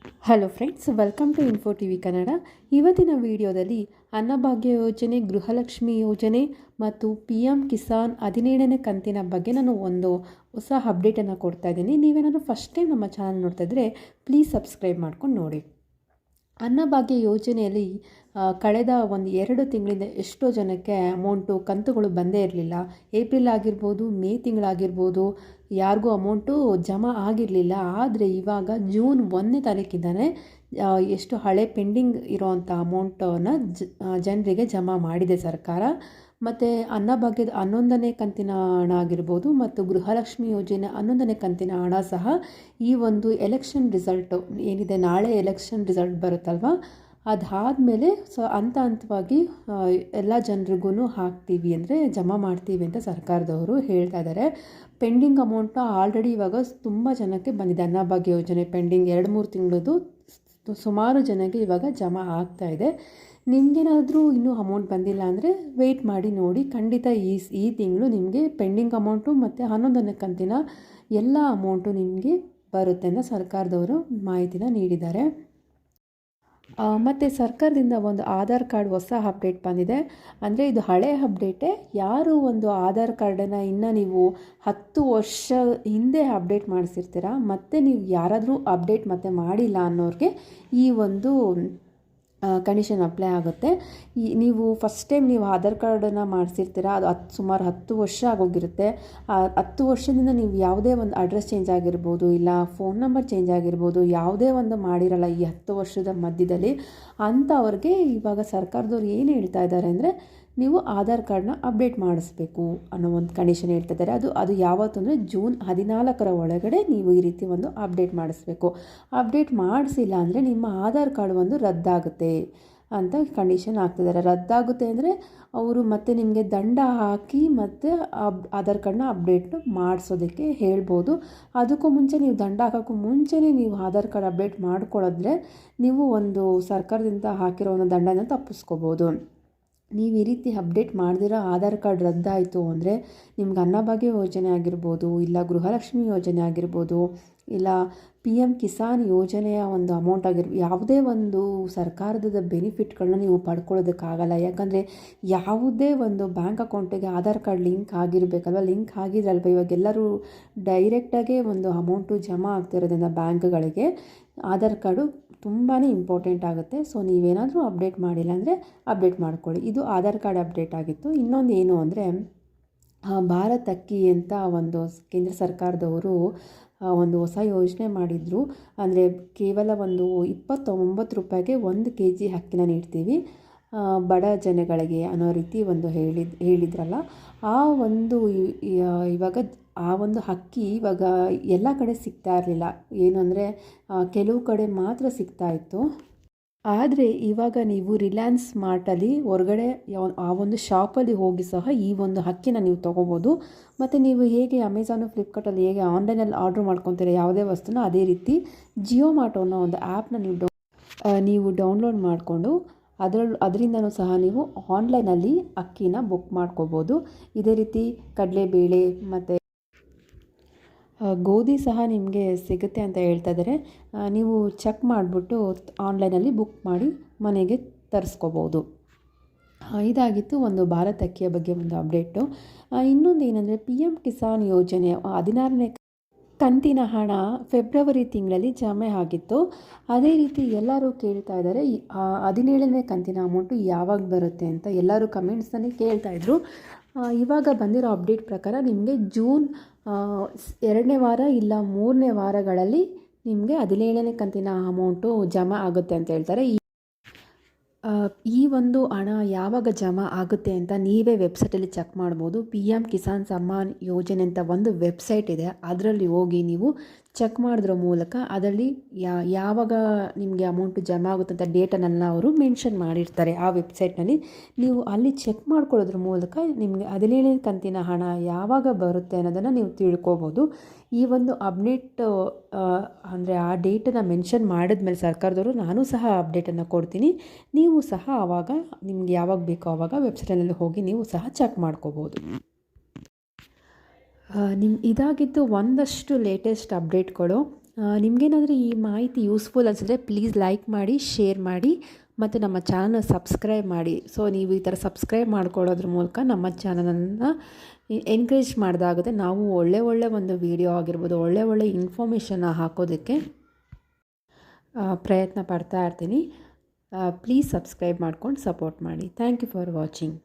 Hello friends, welcome to info TV Kannada. ಇವತ್ತಿನ ವಿಡಿಯೋದಲ್ಲಿ ಅನ್ನಭಾಗ್ಯ ಯೋಜನೆ, ಗೃಹಲಕ್ಷ್ಮಿ ಯೋಜನೆ ಮತ್ತು PM ಕಿಸಾನ್ 17ನೇ ಕಂತಿನ ಬಗ್ಗೆ ನಾನು ಒಂದು ಹೊಸ ಅಪ್ಡೇಟನ್ನು ಕೊಡ್ತಾ ಇದ್ದೀನಿ. ನೀವೇನಾದರೂ ಫಸ್ಟ್ ಟೈಮ್ ನಮ್ಮ ಚಾನಲ್ ನೋಡ್ತಾ ಇದ್ದರೆ ಪ್ಲೀಸ್ ಸಬ್ಸ್ಕ್ರೈಬ್ ಮಾಡ್ಕೊಂಡು ನೋಡಿ. ಅನ್ನಭಾಗ್ಯ ಯೋಜನೆಯಲ್ಲಿ ಕಳೆದ 2 ತಿಂಗಳಿಂದ ಎಷ್ಟೋ ಜನಕ್ಕೆ ಅಮೌಂಟು ಕಂತುಗಳು ಬಂದೇ ಇರಲಿಲ್ಲ. ಏಪ್ರಿಲ್ ಆಗಿರ್ಬೋದು, ಮೇ ತಿಂಗಳಾಗಿರ್ಬೋದು, ಯಾರಿಗೂ ಅಮೌಂಟು ಜಮಾ ಆಗಿರಲಿಲ್ಲ. ಆದರೆ ಇವಾಗ ಜೂನ್ 1ನೇ ತಾರೀಕಿಂದನೇ ಎಷ್ಟು ಹಳೆ ಪೆಂಡಿಂಗ್ ಇರೋವಂಥ ಅಮೌಂಟನ್ನು ಜನರಿಗೆ ಜಮಾ ಮಾಡಿದೆ ಸರ್ಕಾರ. ಮತ್ತು ಅನ್ನಭಾಗ್ಯದ 11ನೇ ಕಂತಿನ ಹಣ ಆಗಿರ್ಬೋದು ಮತ್ತು ಗೃಹಲಕ್ಷ್ಮಿ ಯೋಜನೆ 11ನೇ ಕಂತಿನ ಹಣ ಸಹ ಈ ಒಂದು ಎಲೆಕ್ಷನ್ ರಿಸಲ್ಟು ಏನಿದೆ, ನಾಳೆ ಎಲೆಕ್ಷನ್ ರಿಸಲ್ಟ್ ಬರುತ್ತಲ್ವ, ಅದಾದಮೇಲೆ ಹಂತವಾಗಿ ಎಲ್ಲ ಜನರಿಗೂ ಹಾಕ್ತೀವಿ ಅಂದರೆ ಜಮಾ ಮಾಡ್ತೀವಿ ಅಂತ ಸರ್ಕಾರದವರು ಹೇಳ್ತಾ ಇದ್ದಾರೆ. ಪೆಂಡಿಂಗ್ ಅಮೌಂಟು ಆಲ್ರೆಡಿ ಇವಾಗ ತುಂಬ ಜನಕ್ಕೆ ಬಂದಿದೆ. ಅನ್ನಭಾಗ್ಯ ಯೋಜನೆ ಪೆಂಡಿಂಗ್ 2-3 ತಿಂಗಳದು ಸುಮಾರು ಜನಕ್ಕೆ ಇವಾಗ ಜಮಾ ಆಗ್ತಾ ಇದೆ. ನಿಮಗೇನಾದರೂ ಇನ್ನೂ ಅಮೌಂಟ್ ಬಂದಿಲ್ಲ ಅಂದರೆ ವೆಯ್ಟ್ ಮಾಡಿ ನೋಡಿ. ಖಂಡಿತ ಈ ತಿಂಗಳು ನಿಮಗೆ ಪೆಂಡಿಂಗ್ ಅಮೌಂಟು ಮತ್ತು 11ನೇ ಕಂತಿನ ಎಲ್ಲ ಅಮೌಂಟು ನಿಮಗೆ ಬರುತ್ತೆ ಅಂತ ಸರ್ಕಾರದವರು ಮಾಹಿತಿನ ನೀಡಿದ್ದಾರೆ. ಮತ್ತು ಸರ್ಕಾರದಿಂದ ಒಂದು ಆಧಾರ್ ಕಾರ್ಡ್ ಹೊಸ ಅಪ್ಡೇಟ್ ಬಂದಿದೆ. ಅಂದರೆ ಇದು ಹಳೆ ಅಪ್ಡೇಟೇ. ಯಾರು ಒಂದು ಆಧಾರ್ ಕಾರ್ಡನ್ನು ಇನ್ನು ನೀವು 10 ವರ್ಷ ಹಿಂದೆ ಅಪ್ಡೇಟ್ ಮಾಡಿಸಿರ್ತೀರ, ಮತ್ತು ನೀವು ಯಾರಾದರೂ ಅಪ್ಡೇಟ್ ಮತ್ತೆ ಮಾಡಿಲ್ಲ ಅನ್ನೋರಿಗೆ ಈ ಒಂದು ಕಂಡೀಷನ್ ಅಪ್ಲೈ ಆಗುತ್ತೆ. ನೀವು ಫಸ್ಟ್ ಟೈಮ್ ನೀವು ಆಧಾರ್ ಕಾರ್ಡನ್ನು ಮಾಡಿಸಿರ್ತೀರ, ಅದು ಸುಮಾರು 10 ವರ್ಷ ಆಗೋಗಿರುತ್ತೆ. 10 ವರ್ಷದಿಂದ ನೀವು ಯಾವುದೇ ಒಂದು ಅಡ್ರೆಸ್ ಚೇಂಜ್ ಆಗಿರ್ಬೋದು, ಇಲ್ಲ ಫೋನ್ ನಂಬರ್ ಚೇಂಜ್ ಆಗಿರ್ಬೋದು, ಯಾವುದೇ ಒಂದು ಮಾಡಿರಲ್ಲ ಈ 10 ವರ್ಷದ ಮಧ್ಯದಲ್ಲಿ, ಅಂಥವ್ರಿಗೆ ಇವಾಗ ಸರ್ಕಾರದವ್ರು ಏನು ಹೇಳ್ತಾ ಇದ್ದಾರೆ ಅಂದರೆ, ನೀವು ಆಧಾರ್ ಕಾರ್ಡನ್ನ ಅಪ್ಡೇಟ್ ಮಾಡಿಸ್ಬೇಕು ಅನ್ನೋ ಒಂದು ಕಂಡೀಷನ್ ಹೇಳ್ತಾ ಇದ್ದಾರೆ. ಅದು ಯಾವತ್ತು ಅಂದರೆ ಜೂನ್ 14ರ ಒಳಗಡೆ ನೀವು ಈ ರೀತಿ ಒಂದು ಅಪ್ಡೇಟ್ ಮಾಡಿಸ್ಬೇಕು. ಅಪ್ಡೇಟ್ ಮಾಡಿಸಿಲ್ಲ ಅಂದರೆ ನಿಮ್ಮ ಆಧಾರ್ ಕಾರ್ಡ್ ಒಂದು ರದ್ದಾಗುತ್ತೆ ಅಂತ ಕಂಡೀಷನ್ ಹಾಕ್ತಿದ್ದಾರೆ. ರದ್ದಾಗುತ್ತೆ ಅಂದರೆ ಅವರು ಮತ್ತೆ ನಿಮಗೆ ದಂಡ ಹಾಕಿ ಮತ್ತು ಆಧಾರ್ ಕಾರ್ಡನ್ನ ಅಪ್ಡೇಟ್ ಮಾಡಿಸೋದಕ್ಕೆ ಹೇಳ್ಬೋದು. ಅದಕ್ಕೂ ಮುಂಚೆ ನೀವು ದಂಡ ಹಾಕೋಕ್ಕೂ ಮುಂಚೆನೇ ನೀವು ಆಧಾರ್ ಕಾರ್ಡ್ ಅಪ್ಡೇಟ್ ಮಾಡ್ಕೊಳ್ಳೋದ್ರೆ ನೀವು ಒಂದು ಸರ್ಕಾರದಿಂದ ಹಾಕಿರೋ ಒಂದು ದಂಡನ ತಪ್ಪಿಸ್ಕೋಬೋದು. ನೀವು ಈ ರೀತಿ ಅಪ್ಡೇಟ್ ಮಾಡ್ದಿರೋ ಆಧಾರ್ ಕಾರ್ಡ್ ರದ್ದಾಯಿತು ಅಂದರೆ ನಿಮ್ಗೆ ಅನ್ನಭಾಗ್ಯ ಯೋಜನೆ ಆಗಿರ್ಬೋದು, ಇಲ್ಲ ಗೃಹಲಕ್ಷ್ಮಿ ಯೋಜನೆ ಆಗಿರ್ಬೋದು, ಇಲ್ಲ PM ಕಿಸಾನ್ ಯೋಜನೆಯ ಒಂದು ಅಮೌಂಟ್ ಆಗಿರ್ಬೋದು, ಯಾವುದೇ ಒಂದು ಸರ್ಕಾರದ ಬೆನಿಫಿಟ್ಗಳನ್ನ ನೀವು ಪಡ್ಕೊಳ್ಳೋದಕ್ಕಾಗಲ್ಲ. ಯಾಕಂದರೆ ಯಾವುದೇ ಒಂದು ಬ್ಯಾಂಕ್ ಅಕೌಂಟಿಗೆ ಆಧಾರ್ ಕಾರ್ಡ್ ಲಿಂಕ್ ಆಗಿರಬೇಕಲ್ವ. ಲಿಂಕ್ ಆಗಿರಲ್ವ. ಇವಾಗ ಎಲ್ಲರೂ ಡೈರೆಕ್ಟಾಗೆ ಒಂದು ಅಮೌಂಟು ಜಮಾ ಆಗ್ತಿರೋದ್ರಿಂದ ಬ್ಯಾಂಕ್ಗಳಿಗೆ ಆಧಾರ್ ಕಾರ್ಡು ತುಂಬಾ ಇಂಪಾರ್ಟೆಂಟ್ ಆಗುತ್ತೆ. ಸೊ ನೀವೇನಾದರೂ ಅಪ್ಡೇಟ್ ಮಾಡಿಲ್ಲ ಅಂದರೆ ಅಪ್ಡೇಟ್ ಮಾಡ್ಕೊಳ್ಳಿ. ಇದು ಆಧಾರ್ ಕಾರ್ಡ್ ಅಪ್ಡೇಟ್ ಆಗಿತ್ತು. ಇನ್ನೊಂದು ಏನು ಅಂದರೆ, ಭಾರತ್ ಅಕ್ಕಿ ಅಂತ ಒಂದು ಕೇಂದ್ರ ಸರ್ಕಾರದವರು ಒಂದು ಹೊಸ ಯೋಜನೆ ಮಾಡಿದರು. ಅಂದರೆ ಕೇವಲ ಒಂದು 29 ರೂಪಾಯಿಗೆ 1 kg ಅಕ್ಕಿನ ನೀಡ್ತೀವಿ ಬಡ ಜನಗಳಿಗೆ ಅನ್ನೋ ರೀತಿ ಒಂದು ಹೇಳಿದ್ರಲ್ಲ. ಆ ಒಂದು ಇವಾಗ ಆ ಒಂದು ಅಕ್ಕಿ ಇವಾಗ ಎಲ್ಲ ಕಡೆ ಸಿಗ್ತಾ ಇರಲಿಲ್ಲ. ಏನು ಅಂದರೆ ಕೆಲವು ಕಡೆ ಮಾತ್ರ ಸಿಗ್ತಾ ಇತ್ತು. ಆದರೆ ಇವಾಗ ನೀವು ರಿಲಯನ್ಸ್ ಮಾರ್ಟಲ್ಲಿ ಹೊರಗಡೆ ಆ ಒಂದು ಶಾಪಲ್ಲಿ ಹೋಗಿ ಸಹ ಈ ಒಂದು ಅಕ್ಕಿನ ನೀವು ತೊಗೋಬೋದು. ಮತ್ತು ನೀವು ಹೇಗೆ ಅಮೆಝಾನು, ಫ್ಲಿಪ್ಕಾರ್ಟಲ್ಲಿ ಹೇಗೆ ಆನ್ಲೈನಲ್ಲಿ ಆರ್ಡ್ರ್ ಮಾಡ್ಕೊತೀರ ಯಾವುದೇ ವಸ್ತುನ, ಅದೇ ರೀತಿ ಜಿಯೋ ಮಾರ್ಟ್ ಅನ್ನೋ ಒಂದು ಆ್ಯಪ್ನ ನೀವು ಡೌನ್ಲೋಡ್ ಮಾಡಿಕೊಂಡು ಅದರಿಂದನೂ ಸಹ ನೀವು ಆನ್ಲೈನಲ್ಲಿ ಅಕ್ಕಿನ ಬುಕ್ ಮಾಡ್ಕೋಬೋದು. ಇದೇ ರೀತಿ ಕಡಲೆಬೇಳೆ ಮತ್ತು ಗೋಧಿ ಸಹ ನಿಮಗೆ ಸಿಗುತ್ತೆ ಅಂತ ಹೇಳ್ತಾ ಇದ್ದಾರೆ. ನೀವು ಚೆಕ್ ಮಾಡಿಬಿಟ್ಟು ಆನ್ಲೈನಲ್ಲಿ ಬುಕ್ ಮಾಡಿ ಮನೆಗೆ ತರಿಸ್ಕೋಬೋದು. ಇದಾಗಿತ್ತು ಒಂದು ಭಾರತ್ ಅಕ್ಕಿಯ ಬಗ್ಗೆ ಒಂದು ಅಪ್ಡೇಟು. ಇನ್ನೊಂದು ಏನಂದರೆ, PM ಕಿಸಾನ್ ಯೋಜನೆ 16ನೇ ಕಂತಿನ ಹಣ ಫೆಬ್ರವರಿ ತಿಂಗಳಲ್ಲಿ ಜಮೆ ಆಗಿತ್ತು. ಅದೇ ರೀತಿ ಎಲ್ಲರೂ ಕೇಳ್ತಾ ಇದ್ದಾರೆ 17ನೇ ಕಂತಿನ ಅಮೌಂಟು ಯಾವಾಗ ಬರುತ್ತೆ ಅಂತ ಎಲ್ಲರೂ ಕಮೆಂಟ್ಸಲ್ಲಿ ಕೇಳ್ತಾಯಿದ್ರು. ಇವಾಗ ಬಂದಿರೋ ಅಪ್ಡೇಟ್ ಪ್ರಕಾರ ನಿಮಗೆ ಜೂನ್ 2ನೇ ವಾರ ಇಲ್ಲ 3ನೇ ವಾರಗಳಲ್ಲಿ ನಿಮಗೆ 17ನೇ ಕಂತಿನ ಅಮೌಂಟು ಜಮಾ ಆಗುತ್ತೆ ಅಂತ ಹೇಳ್ತಾರೆ. ಈ ಒಂದು ಹಣ ಯಾವಾಗ ಜಮಾ ಆಗುತ್ತೆ ಅಂತ ನೀವೇ ವೆಬ್ಸೈಟಲ್ಲಿ ಚೆಕ್ ಮಾಡ್ಬೋದು. PM ಕಿಸಾನ್ ಸಮ್ಮಾನ್ ಯೋಜನೆ ಅಂತ ಒಂದು ವೆಬ್ಸೈಟ್ ಇದೆ. ಅದರಲ್ಲಿ ಹೋಗಿ ನೀವು ಚೆಕ್ ಮಾಡಿದ್ರೋ ಮೂಲಕ ಅದರಲ್ಲಿ ಯಾವಾಗ ನಿಮಗೆ ಅಮೌಂಟು ಜಮಾ ಆಗುತ್ತೆ ಅಂತ ಡೇಟನ್ನೆಲ್ಲ ಅವರು ಮೆನ್ಷನ್ ಮಾಡಿರ್ತಾರೆ ಆ ವೆಬ್ಸೈಟ್ನಲ್ಲಿ. ನೀವು ಅಲ್ಲಿ ಚೆಕ್ ಮಾಡ್ಕೊಳ್ಳೋದ್ರ ಮೂಲಕ ನಿಮಗೆ 17ನೇ ಕಂತಿನ ಹಣ ಯಾವಾಗ ಬರುತ್ತೆ ಅನ್ನೋದನ್ನು ನೀವು ತಿಳ್ಕೊಬೋದು. ಈ ಒಂದು ಅಪ್ಡೇಟ್ ಅಂದರೆ ಆ ಡೇಟನ್ನು ಮೆನ್ಷನ್ ಮಾಡಿದ್ಮೇಲೆ ಸರ್ಕಾರದವರು ನಾನು ಸಹ ಅಪ್ಡೇಟನ್ನು ಕೊಡ್ತೀನಿ. ನೀವು ಸಹ ಆವಾಗ ನಿಮ್ಗೆ ಯಾವಾಗ ಬೇಕೋ ಆವಾಗ ವೆಬ್ಸೈಟಲ್ಲಿ ಹೋಗಿ ನೀವು ಸಹ ಚೆಕ್ ಮಾಡ್ಕೋಬೋದು. ಇದಾಗಿದ್ದು ಒಂದಷ್ಟು ಲೇಟೆಸ್ಟ್ ಅಪ್ಡೇಟ್ಗಳು. ನಿಮಗೇನಾದರೂ ಈ ಮಾಹಿತಿ ಯೂಸ್ಫುಲ್ ಅನಿಸಿದ್ರೆ ಪ್ಲೀಸ್ ಲೈಕ್ ಮಾಡಿ, ಶೇರ್ ಮಾಡಿ ಮತ್ತು ನಮ್ಮ ಚಾನಲ್ ಸಬ್ಸ್ಕ್ರೈಬ್ ಮಾಡಿ. ಸೊ ನೀವು ಈ ಥರ ಸಬ್ಸ್ಕ್ರೈಬ್ ಮಾಡ್ಕೊಳ್ಳೋದ್ರ ಮೂಲಕ ನಮ್ಮ ಚಾನಲನ್ನು ಎನ್ಕರೇಜ್ ಮಾಡಿದಾಗುತ್ತೆ. ನಾವು ಒಳ್ಳೆ ಒಂದು ವೀಡಿಯೋ ಆಗಿರ್ಬೋದು, ಒಳ್ಳೆ ಇನ್ಫಾರ್ಮೇಷನ್ನ ಹಾಕೋದಕ್ಕೆ ಪ್ರಯತ್ನ ಪಡ್ತಾ ಇರ್ತೀನಿ. ಪ್ಲೀಸ್ ಸಬ್ಸ್ಕ್ರೈಬ್ ಮಾಡ್ಕೊಂಡು ಸಪೋರ್ಟ್ ಮಾಡಿ. Thank you for watching.